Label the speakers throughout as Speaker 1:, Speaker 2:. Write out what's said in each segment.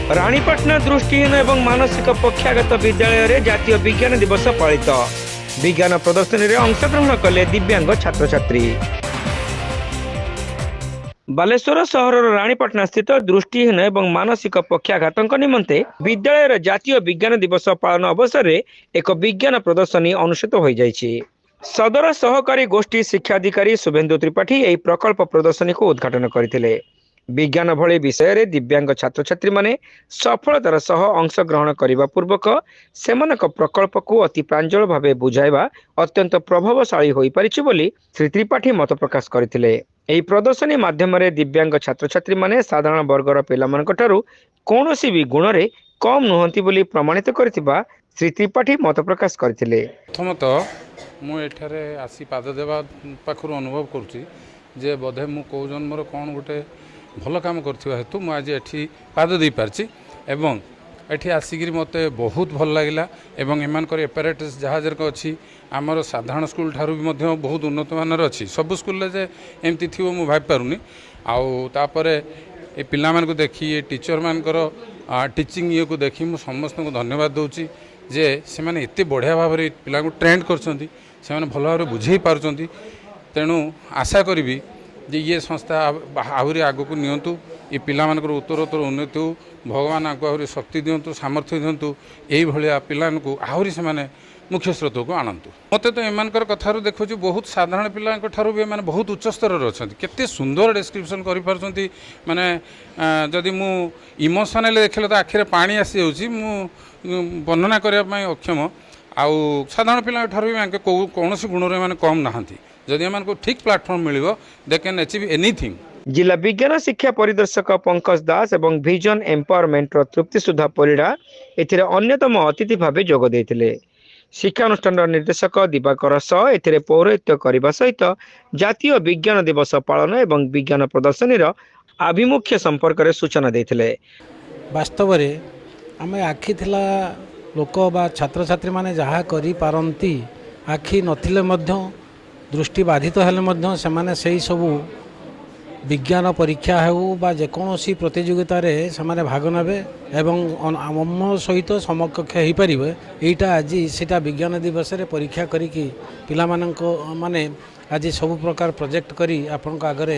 Speaker 1: राणीपटना दृष्टिहीन एवं मानसिक पक्षागत विद्यालय रे जातीय विज्ञान दिवस पालित। विज्ञान प्रदर्शनी रे अंशग्रहण कले दिव्यांग छात्र छात्री। बालेश्वर सहर राणीपटना स्थित दृष्टिहीन एवं मानसिक पक्षाघात निमंते विद्यालय जातीय विज्ञान दिवस पालन अवसर में एक विज्ञान प्रदर्शनी अनुष्ठित हो जाइछि। सदर सहकारी गोष्ठी शिक्षाधिकारी शुभेन्दु त्रिपाठी यह प्रकल्प प्रदर्शनी को उद्घाटन करथिले। विज्ञान भली विषय रे दिव्यांग छात्र छात्री माने सफलतार सह अंशग्रहण करने पूर्वक सेमानक प्रकल्प को अति प्रांजल भावे बुझाइबा अत्यंत प्रभावशाली होई परिछि बोली श्री त्रिपाठी मत प्रकाश करथिले। एही प्रदर्शनी माध्यम रे दिव्यांग छात्र छात्री माने साधारण वर्गर पिलामानक ठारू कोनोसी भी गुण रे कम नुहंती बोली प्रमाणित करथिबा श्री त्रिपाठी मत प्रकाश करथिले।
Speaker 2: प्रथमतः मु एठारे आसी पाद देवा पाखरु अनुभव करुछि जे बोधे मु को जन्मर कोन गोटे भल काम करथिबा हेतु मु आज एठी पाद दे पारछि एवं एठी आसिकिरी मते बहुत भल लागिला एवं एमानकर एपारेटस जहाजर को अछि आमर साधारण स्कूल ठारू भी मध्य बहुत उन्नत मानर अछि। सब स्कूल ले जे एमती थिवो मु भाबी पारुनी। आउ तापरे ए पिला मान को देखी ए टीचर मानकर टीचिंग ये को देखी मु समस्त को धन्यवाद दउछि जे से माने एते बढ़िया भाव रे पिला को ट्रेंड करछंती, से माने भल भाव रे बुझेई पारुछंती। तेणु आशा करी जे ये संस्था आहरी आग को नियंतु, ये पिला मानकर उत्तरोत्तर उन्नति हो, भगवान आगु आहरी शक्ति दिंतु, सामर्थ्य दिंतु, यही भाया पिला को आहरी से माने मुख्य स्रोत को आणंतु। मते तो एमानकर कथारू देखो बहुत साधारण पिला ठारू भी माने बहुत उच्च स्तर अच्छा केते सुंदर डिस्क्रिप्शन करि पारछंती। माने जदि मु इमोशनल देखले तो आखिरे पानी आसी जाउची, मु वर्णना करिया पई अक्षम। आउ साधारण पिला ठारू भी कौनसी गुण रे माने कम नाहंती। जदि को ठीक प्लेटफॉर्म मिलिबो दे कैन अचीव एनीथिंग।
Speaker 1: जिला विज्ञान शिक्षा परिदर्शक पंकज दास एवं विजन एम्पावरमेंट तृप्ति सुधा परिड़ा एथिरे अन्यतम अतिथि भावे जोग देथिले। शिक्षानुष्ठान निर्देशक दिवाकर सह एथिरे पौरोहित्य करने सहित जातीय विज्ञान दिवस पालन एवं विज्ञान प्रदर्शनी आभिमुख्य संपर्क में सूचना देथिले।
Speaker 3: वास्तव में आम आखि थिला लोक बा छात्र छात्री माने जहाँ करि पारंती आखि नथिले मध्य दृष्टि बाधित हेले मध्य सेमाने सेही सबु विज्ञान परीक्षा हेउ बा जेकोसी प्रतियोगिता रे सेमाने भाग नेबे एवं आम सहित समकक्ष हो पारे। यहीटा आज सीटा विज्ञान दिवस रे परीक्षा करिकी पिला माने आज सब प्रकार प्रोजेक्ट करी आपन आगरे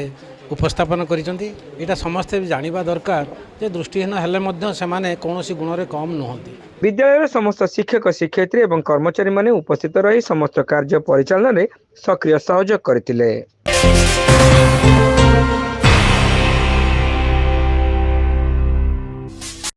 Speaker 3: उपस्थापन करिसंती। एटा समस्ते भी जानिबा दरकार जे दृष्टिहीन हेले मध्य सेमाने कोनोसी गुण रे कम नहंती।
Speaker 1: विद्यालय समस्त शिक्षक शिक्षयित्री एवं कर्मचारी माने उपस्थित रही समस्त कार्य परिचालन में सक्रिय सहयोग करथिले।